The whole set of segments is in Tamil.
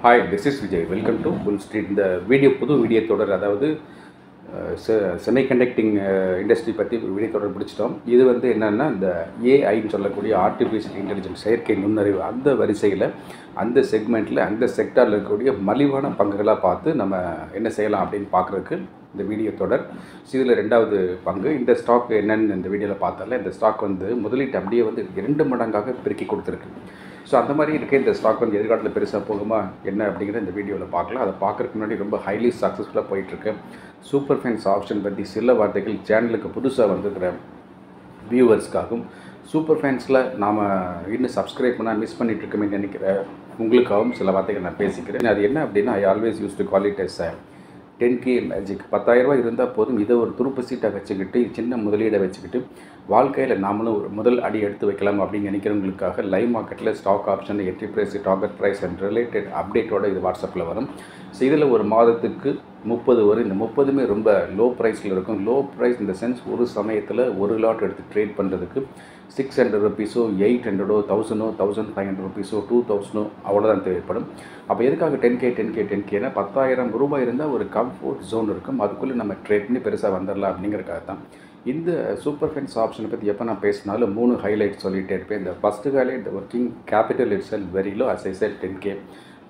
Hi, this is Vijay. Welcome to Bull Street. இந்த புது வீடியோ தொடர், அதாவது செமிகண்டக்டிங் இண்டஸ்ட்ரி பற்றி வீடியோ தொடர் பிடிச்சிட்டோம். இது என்னென்னா, இந்த ஏஐன்னு சொல்லக்கூடிய ஆர்டிஃபிஷியல் இன்டெலிஜென்ஸ், செயற்கை நுண்ணறிவு, அந்த வரிசையில் அந்த செக்மெண்ட்டில் அந்த செக்டாரில் இருக்கக்கூடிய மலிவான பங்குகளாக பார்த்து நம்ம என்ன செய்யலாம் அப்படின்னு பார்க்குறதுக்கு இந்த வீடியோ தொடர். இதில் ரெண்டாவது பங்கு. இந்த ஸ்டாக் என்னென்னு இந்த வீடியோவில் பார்த்தால, இந்த ஸ்டாக் முதலீட்டு அப்படியே 2 மடங்காக பெருக்கி கொடுத்துருக்கு. ஸோ அந்த மாதிரி இருக்க இந்த ஸ்டாக் எதிர்காலத்தில் பெருசாக போகுமா என்ன அப்படிங்கிறத இந்த வீடியோவில் பார்க்கலாம். அதை பார்க்குறதுக்கு முன்னாடி ரொம்ப ஹைலி சக்ஸஸ்ஃபுல்லாக போயிட்டுருக்கு சூப்பர் ஃபைன்ஸ் ஆப்ஷன் பற்றி சில வார்த்தைகள் சேனலுக்கு புதுசாக வந்துருக்கிற வியூவர்ஸ்க்காகவும், சூப்பர் ஃபைன்ஸில் நாம் இன்னும் சப்ஸ்கிரைப் பண்ணால் மிஸ் பண்ணிகிட்ருக்கோமே நினைக்கிற உங்களுக்காகவும் சில வார்த்தைகள் நான் பேசிக்கிறேன். அது என்ன அப்படின்னா, I always use to call it as 10K magic. 10,000 ரூபாய் இருந்தால் போதும், இதை ஒரு துருப்பு சீட்டாக வச்சுக்கிட்டு, சின்ன முதலீடை வச்சுக்கிட்டு வாழ்க்கையில் நாமளும் ஒரு முதல் அடி எடுத்து வைக்கலாம் அப்படின்னு நினைக்கிறவங்களுக்காக லைவ் மார்க்கெட்டில் stock option, entry price, target price and related அப்டேட்டோட இது வாட்ஸ்அப்பில் வரும். ஸோ இதில் ஒரு மாதத்துக்கு 30 வரும். இந்த 30மே ரொம்ப லோ ப்ரைஸில் இருக்கும். லோ ப்ரைஸ் இந்த சென்ஸ், ஒரு சமயத்தில் ஒரு லாட் எடுத்து ட்ரேட் பண்ணுறதுக்கு 600 ருபீஸோ, 800ஓ, 1000ஓ, 1500 ருபீஸோ, 2000ஓ அவ்வளோதான் தேவைப்படும். அப்போ எதுக்காக 10K 10,000 ரூபாய் இருந்தால் ஒரு கம்ஃபோர்ட் ஜோன் இருக்கும், அதுக்குள்ளே நம்ம ட்ரேட் பண்ணி பெருசாக வந்துடலாம் அப்படிங்கிறக்காக தான். இந்த சூப்பர் ஃபைன்ஸ் ஆப்ஷனை பற்றி எப்போ நான் பேசினாலும் 3 ஹைலைட் சொல்லிகிட்டே இருப்பேன். இந்த ஃபஸ்ட்டு ஹைலைட், இந்த working capital it's very low, as I set 10K.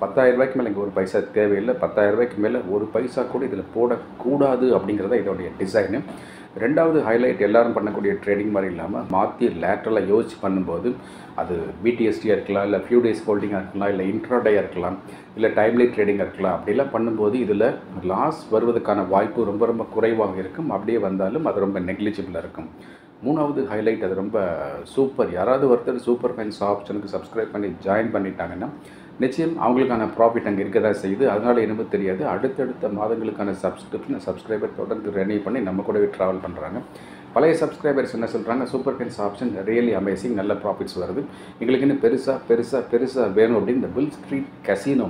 10,000 ரூபாய்க்கு மேலே இங்கே ஒரு பைசா தேவையில்லை. 10,000 ரூபாய்க்கு மேலே ஒரு பைசா கூட இதில் போடக்கூடாது அப்படிங்கிறத இதோடைய டிசைனு. ரெண்டாவது ஹைலைட், எல்லோரும் பண்ணக்கூடிய ட்ரேடிங் மாதிரி இல்லாமல் மாற்றி லேட்டரலாக யோசிச்சு பண்ணும்போது, அது பிடிஎஸ்டியாக இருக்கலாம், இல்லை ஃபியூ டேஸ் ஹோல்டிங்காக இருக்கலாம், இல்லை இன்ட்ராடேயாக இருக்கலாம், இல்லை டைம்லி ட்ரேடிங்காக இருக்கலாம். அப்படிலாம் பண்ணும்போது இதில் லாஸ் வருவதற்கான வாய்ப்பு ரொம்ப ரொம்ப குறைவாக இருக்கும். அப்படியே வந்தாலும் அது ரொம்ப நெக்லிஜிபிளாக இருக்கும். மூணாவது ஹைலைட், அது ரொம்ப சூப்பர். யாராவது ஒருத்தர் சூப்பர் ஃபைன்ஸ் ஆப்ஷனுக்கு சப்ஸ்கிரைப் பண்ணி ஜாயின் பண்ணிட்டாங்கன்னா நிச்சயம் அவங்களுக்கான ப்ராஃபிட் அங்கே இருக்க தான் செய்யுது. அதனால் என்னமோ தெரியாது, அடுத்தடுத்த மாதங்களுக்கான சப்ஸ்கிரைபர் தொடர்ந்து ரெனியூ பண்ணி நம்ம கூடவே ட்ராவல் பண்ணுறாங்க. பழைய சப்ஸ்கிரைபர்ஸ் என்ன சொல்கிறாங்க, super fines option really amazing, நல்ல ப்ராஃபிட்ஸ் வருது, எங்களுக்கு இன்னும் பெருசாக வேணும் அப்படின்னு இந்த புல் ஸ்ட்ரீட் கசினோ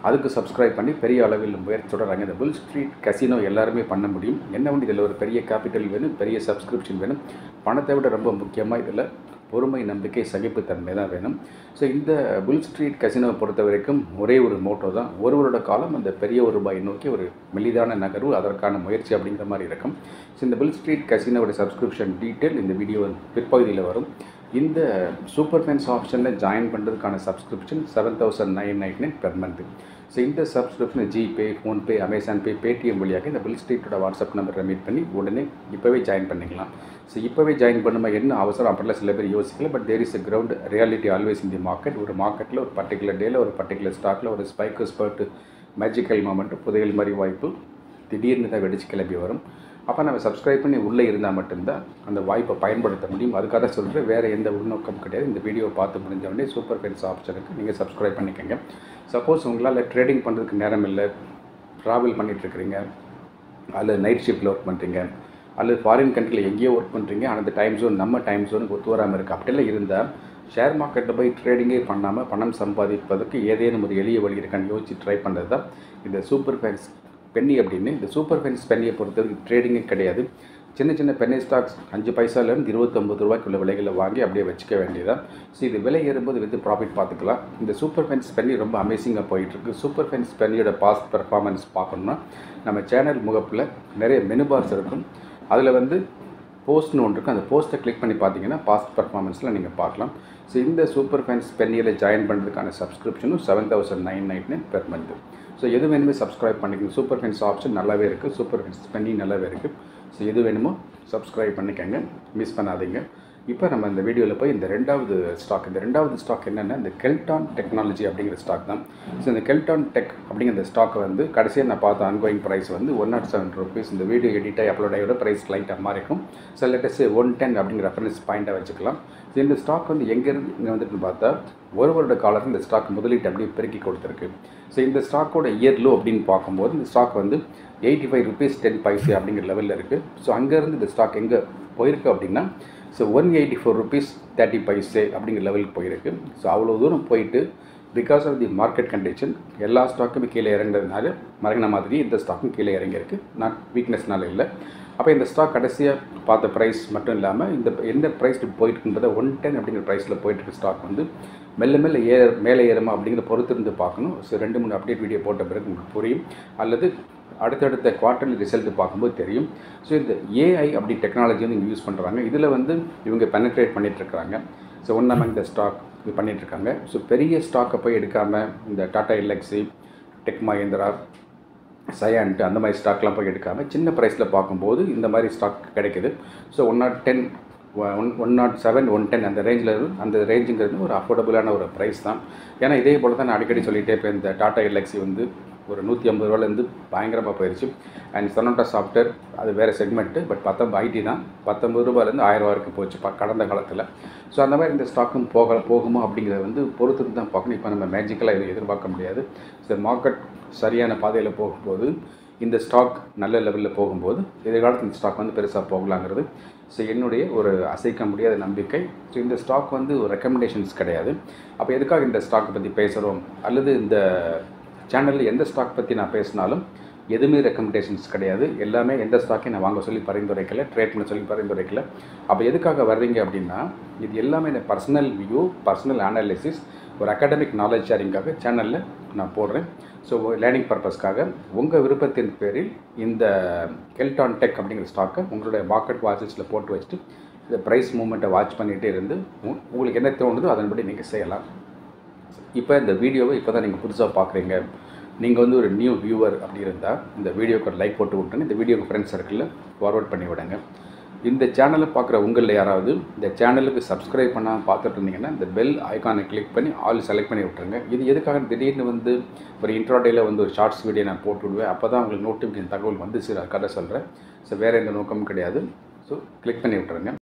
அதுக்கு சப்ஸ்கிரைப் பண்ணி பெரிய அளவில் முயற்சி தொடர்றாங்க. இந்த புல் ஸ்ட்ரீட் கசினோ எல்லாருமே பண்ண முடியும். என்ன இதில் ஒரு பெரிய கேபிட்டல் வேணும், பெரிய சப்ஸ்கிரிப்ஷன் வேணும். பணத்தை விட ரொம்ப முக்கியமாக இதில் பொறுமை, நம்பிக்கை, சகிப்புத்தன்மை தான் வேணும். ஸோ இந்த புல் ஸ்ட்ரீட் கசினோவை பொறுத்த வரைக்கும் ஒரே ஒரு மோட்டோ தான், ஒரு வருட காலம் அந்த பெரிய ஒரு ரூபாய் நோக்கி ஒரு மெலிதான நகர்வு, அதற்கான முயற்சி அப்படிங்கிற மாதிரி இருக்கும். ஸோ இந்த புல் ஸ்ட்ரீட் கசினோட சப்ஸ்கிரிப்ஷன் டீட்டெயில் இந்த வீடியோ பிற்பகுதியில் வரும். இந்த சூப்பர் ஃபைன்ஸ் ஆப்ஷனில் ஜாயின் பண்ணுறதுக்கான சப்ஸ்கிரிப்ஷன் 7,999 பெர் மந்த். ஸோ இந்த சப்ஸ்கிரிப்ஷன் ஜிபே, ஃபோன்பே, அமேசான் பே, பேடிஎம் வழியாக இந்த புல் ஸ்ட்ரீட்டோட வாட்ஸ்அப் நம்பரை மீட் பண்ணி உடனே இப்போவே ஜாயின் பண்ணிக்கலாம். ஸோ இப்போவே ஜாயின் பண்ணும்போது என்ன அவசரம் அப்படிலாம் சில பேர் யோசிக்கல. But there is a ground reality always in the market. ஒரு மார்க்கெட்டில் ஒரு பர்டிகுலர் டேயில் ஒரு பர்டிகுலர் ஸ்டாக்கில் ஒரு ஸ்பைக்கு, ஸ்பர்ட்டு, மேஜிக்கல் மூமெண்ட்டு, புதையல் மாதிரி வாய்ப்பு திடீர்னு தான் வெடிச்சு கிளம்பி வரும். அப்போ நம்ம சப்ஸ்கிரைப் பண்ணி உள்ளே இருந்தால் மட்டும்தான் அந்த வாய்ப்பை பயன்படுத்த முடியும். அதுக்காக சொல்கிறேன், வேறு எந்த உள்நோக்கம் கிடையாது. இந்த வீடியோவை பார்த்து முடிஞ்சவொடனே சூப்பர் ஃபைன்ஸ் ஆப்ஷனுக்கு நீங்கள் சப்ஸ்கிரைப் பண்ணிக்கோங்க. சப்போஸ் உங்களால் ட்ரேடிங் பண்ணுறதுக்கு நேரம் இல்லை, ட்ராவல் பண்ணிகிட்ருக்கிறீங்க, அல்லது நைட் ஷிஃப்ட்டில் ஒர்க் பண்ணுறீங்க, அல்லது ஃபாரின் கண்ட்ரியில் எங்கேயோ ஒர்க் பண்ணுறீங்க, ஆனால் அந்த டைம் ஜோன் நம்ம டைம் ஜோனுக்கு ஒத்து வராமல் இருக்குது, அப்படிலாம் இருந்தால் ஷேர் மார்க்கெட்டில் போய் ட்ரேடிங்கே பண்ணாமல் பணம் சம்பாதிப்பதற்கு ஏதேனும் ஒரு எளிய வழி இருக்கான்னு யோசிச்சு ட்ரை பண்ணுறது தான் இந்த சூப்பர் ஃபைன்ஸ் பென்னி அப்படின்னு. இந்த சூப்பர் ஃபைன்ஸ் பென்னியை பொறுத்தவரைக்கும் ட்ரேடிங்கே கிடையாது. சின்ன சின்ன பென்னி ஸ்டாக்ஸ் 5 பைசாலேருந்து 29 ரூபாய்க்குள்ள விலைகளை வாங்கி அப்படியே வச்சுக்க வேண்டியதான். ஸோ இது விலை ஏறும்போது ப்ராஃபிட் பார்த்துக்கலாம். இந்த சூப்பர் ஃபைன்ஸ் பென்னி ரொம்ப அமேசிங்காக போயிட்டுருக்கு. சூப்பர் ஃபைன்ஸ் பென்னியோட பாஸ்ட் பெர்ஃபார்மன்ஸ் பார்க்கணுன்னா நம்ம சேனல் முகப்பில் நிறைய மெனு பார்ஸ் இருக்கும். அதில் போஸ்ட்னு ஒன்று இருக்கும். அந்த போஸ்ட்டை கிளிக் பண்ணி பார்த்தீங்கன்னா பாஸ்ட் பர்ஃபார்மன்ஸில் நீங்கள் பார்க்கலாம். ஸோ இந்த சூப்பர் ஃபைன்ஸ் பென்னியில் ஜாயின் பண்ணுறதுக்கான சப்ஸ்கிரிப்ஷனும் 7,999 பெர் மந்த். ஸோ எது வேணுமோ சப்ஸ்கிரைப் பண்ணிக்கணும். சூப்பர் ஃபைன்ஸ் ஆப்ஷன் நல்லாவே இருக்குது, சூப்பர் ஃபைன்ஸ் பென்னி நல்லாவே இருக்குது. ஸோ எது வேணுமோ சப்ஸ்கிரைப் பண்ணிக்கோங்க, மிஸ் பண்ணாதீங்க. இப்போ நம்ம இந்த வீடியோவில் போய் இந்த ரெண்டாவது ஸ்டாக் என்னென்னா, இந்த கெல்டான் டெக்னாலஜி அப்படிங்கிற ஸ்டாக் தான். ஸோ இந்த கெல்டான் டெக் அப்படிங்கிற ஸ்டாக்கை கடைசியாக நான் பார்த்த ஆன்கோயிங் ப்ரைஸ் 107 ருபீஸ். இந்த வீடியோ எடிட்டாக அப்லோட் ஆகியோட ப்ரைஸ் லைட்டாக மாறி இருக்கும். ஸோ லெட்டஸ் 110 அப்படிங்கிற ரெஃபரன்ஸ் பாயிண்ட்டாக வச்சுக்கலாம். ஸோ இந்த ஸ்டாக் எங்கேருந்து இங்கே வந்துட்டு பார்த்தா ஒரு வருட காலத்தில் இந்த ஸ்டாக் முதலீட்டு அப்படியே பெருக்கி கொடுத்துருக்கு. ஸோ இந்த ஸ்டாக்கோட இயர் லோ அப்படின்னு பார்க்கும்போது இந்த ஸ்டாக் 85 ருபீஸ் 10 பைசே அப்படிங்கிற லெவலில் இருக்குது. ஸோ அங்கேருந்து இந்த ஸ்டாக் எங்கே போயிருக்கு அப்படின்னா, ஸோ 184 ருபீஸ் 30 பைசே அப்படிங்கிற லெவலுக்கு போயிருக்கு. ஸோ அவ்வளோ தூரம் போயிட்டு because of the market condition எல்லா ஸ்டாக்குமே கீழே இறங்குறதுனால மறங்கின மாதிரி இந்த ஸ்டாக்கும் கீழே இறங்கியிருக்கு. நாட் வீக்னஸ்னால இல்லை. அப்போ இந்த ஸ்டாக் கடைசியாக பார்த்த ப்ரைஸ் மட்டும் இல்லாமல் இந்த எந்த ப்ரைஸ் போயிட்டுருக்குன்றதை 110 அப்படிங்கிற ப்ரைஸில் போயிட்டுருக்கு ஸ்டாக் வந்து மெல்ல மெல்ல மேலே ஏறுமா அப்படிங்கிற பொறுத்திருந்து பார்க்கணும். ஸோ 2-3 அப்டேட் வீடியோ போட்ட பிறகு உங்களுக்கு புரியும், அல்லது அடுத்தடுத்த குவார்ட்டர்லி ரிசல்ட்டு பார்க்கும்போது தெரியும். ஸோ இந்த ஏஐ அப்படி டெக்னாலஜி வந்து இங்கே யூஸ் பண்ணுறாங்க. இதில் வந்து இவங்க பெனட்ரேட் பண்ணிகிட்ருக்காங்க. ஸோ ஒன்றாம இந்த ஸ்டாக் இது பண்ணிகிட்ருக்காங்க. ஸோ பெரிய ஸ்டாக்கை போய் எடுக்காமல் இந்த டாடா எல்எக்ஸி, டெக் மஹிந்திரா, சயான்ட்டு அந்த மாதிரி ஸ்டாக்லாம் போய் எடுக்காமல் சின்ன ப்ரைஸில் பார்க்கும்போது இந்த மாதிரி ஸ்டாக் கிடைக்குது. ஸோ 110, 107, 110 அந்த ரேஞ்சில் அந்த ரேஞ்சுங்கிறது ஒரு அஃபோர்டபுளான ஒரு ப்ரைஸ் தான். ஏன்னா இதே போல் தான் நான் அடிக்கடி சொல்லிகிட்டே இப்போ இந்த டாடா எல்எக்ஸி வந்து ஒரு 150 ரூபாலேருந்து பயங்கரமாக போயிடுச்சு. அண்ட் சொனாட்டா சாஃப்ட்வேர் அது வேறு செக்மெண்ட்டு, பட் ஐடி தான் 19 ரூபாயிலேருந்து 1000 ரூபா வரைக்கும் போச்சு கடந்த காலத்தில். ஸோ அந்த மாதிரி இந்த ஸ்டாக்கும் போகுமா அப்படிங்கிறத வந்து பொறுத்து தான் பார்க்கணும். இப்போ நம்ம மேஜிக்கலாக எதுவும் எதிர்பார்க்க முடியாது. ஸோ மார்க்கெட் சரியான பாதையில் போகும்போது இந்த ஸ்டாக் நல்ல லெவலில் போகும்போது எதிர்காலத்தில் இந்த ஸ்டாக் வந்து பெருசாக போகலாங்கிறது ஸோ என்னுடைய ஒரு அசைக்க முடியாத நம்பிக்கை. ஸோ இந்த ஸ்டாக் வந்து ஒரு ரெக்கமெண்டேஷன்ஸ் கிடையாது. அப்போ எதுக்காக இந்த ஸ்டாக்கை பற்றி பேசுகிறோம், அல்லது இந்த சேனலில் எந்த ஸ்டாக் பற்றி நான் பேசினாலும் எதுவுமே ரெக்கமெண்டேஷன்ஸ் கிடையாது. எல்லாமே எந்த ஸ்டாக்கையும் நான் வாங்க சொல்லி பரிந்துரைக்கலை, ட்ரேட் பண்ண சொல்லி பரிந்துரைக்கலை. அப்போ எதுக்காக வர்றீங்க அப்படின்னா, இது எல்லாமே இந்த பர்சனல் வியூ, பர்சனல் அனாலிசிஸ், ஒரு அகாடமிக் நாலேஜ் ஷேரிங்காக சேனலில் நான் போடுறேன். ஸோ லேர்னிங் பர்பஸ்க்காக உங்கள் விருப்பத்தின் பேரில் இந்த கெல்டான் டெக் அப்படிங்கிற ஸ்டாக்கை உங்களுடைய மார்க்கெட் வாட்சஸில் போட்டு வச்சுட்டு இந்த ப்ரைஸ் மூவ்மெண்ட்டை வாட்ச் பண்ணிகிட்டே இருந்து உங்களுக்கு என்ன தோணுதோ அதன்படி நீங்கள் செய்யலாம். இப்போ இந்த வீடியோவை இப்போ தான் நீங்கள் புதுசாக பார்க்குறீங்க, நீங்கள் வந்து ஒரு நியூ வியூவர் அப்படி இருந்தால் இந்த வீடியோக்கு ஒரு லைக் போட்டு விட்டுருங்க. இந்த வீடியோக்கு ஃப்ரெண்ட்ஸ் சர்க்கிளில் ஃபார்வர்ட் பண்ணி விடுங்க. இந்த சேனலை பார்க்குற உங்களில் யாராவது இந்த சேனலுக்கு சப்ஸ்கிரைப் பண்ணாமல் பார்த்துட்டு இருந்தீங்கன்னா இந்த பெல் ஐக்கானை கிளிக் பண்ணி ஆல் செலக்ட் பண்ணி விட்டுருங்க. இது எதுக்காக திடீர்னு வந்து ஒரு இன்ட்ரோடேயில் வந்து ஒரு ஷார்ட்ஸ் வீடியோ நான் போட்டு விடுவேன். அப்போ தான் உங்களுக்கு நோட்டிஃபிகேஷன் தகவல் வந்து அதுக்காக சொல்கிறேன். ஸோ வேறு எந்த நோக்கமும் கிடையாது. ஸோ கிளிக் பண்ணி விட்டுருங்க.